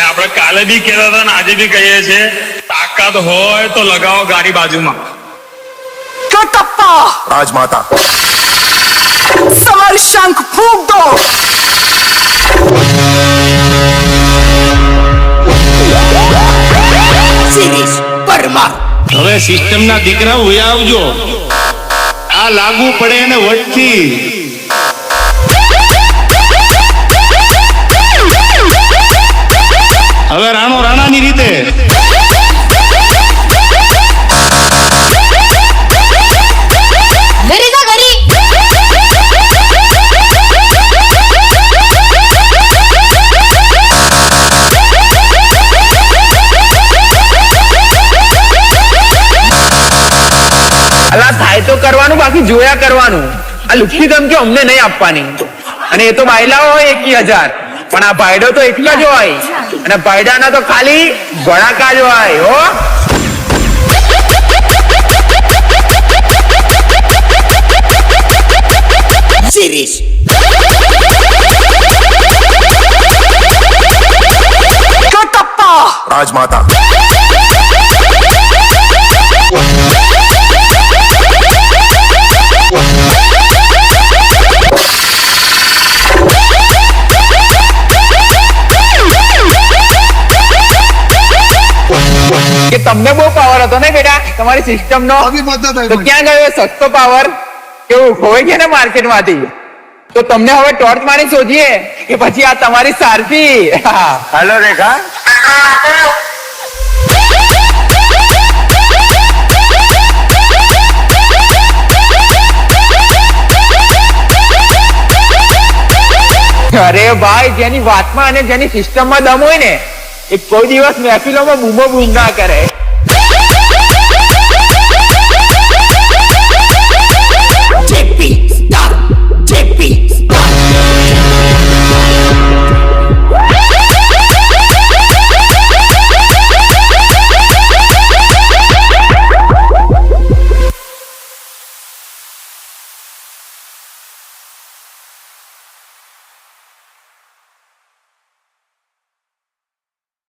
આપણે કાલે બી કહેતા હતા ને આજે બી કહીએ છીએ, તાકાત હોય તો લગાવો ગાડી બાજુમાં. કટપ્પા રાજમાતા સમર શંખ ફૂંક દો. શિરીષ પરમાર. હવે સિસ્ટમ ના દીકરા હોય આવજો, આ લાગુ પડે ને વટથી. હવે રાણો રાણાની રીતે. અલા થાય તો કરવાનું, બાકી જોયા કરવાનું. આ લુખ્ખી ધમકી અમને નહીં આપવાની. અને એ તો બાયલા હોય 21,000, પણ આ ભાઈડો તો એકલા જ હોય, અને ભાઈડાના તો ખાલી ભડાકા જ હોય હો. શિરીષ કટપ્પા રાજમાતા કે તમને બહુ પાવર હતો ને બેટા તમારી સિસ્ટમ નો, તો ક્યાં ગયો સસ્તો પાવર? કેવું ખોવાઈ ગયા ને માર્કેટ માંથી? તો તમને હવે ટોર્ચ મારી શોધીએ કે પછી આ તમારી સારથી? હાલો રેખા. અરે ભાઈ, જેની વાતમાં અને જેની સિસ્ટમમાં દમ હોય ને, એ કોઈ દિવસ મહેફિલોમાં બૂમો બૂમ ના કરે.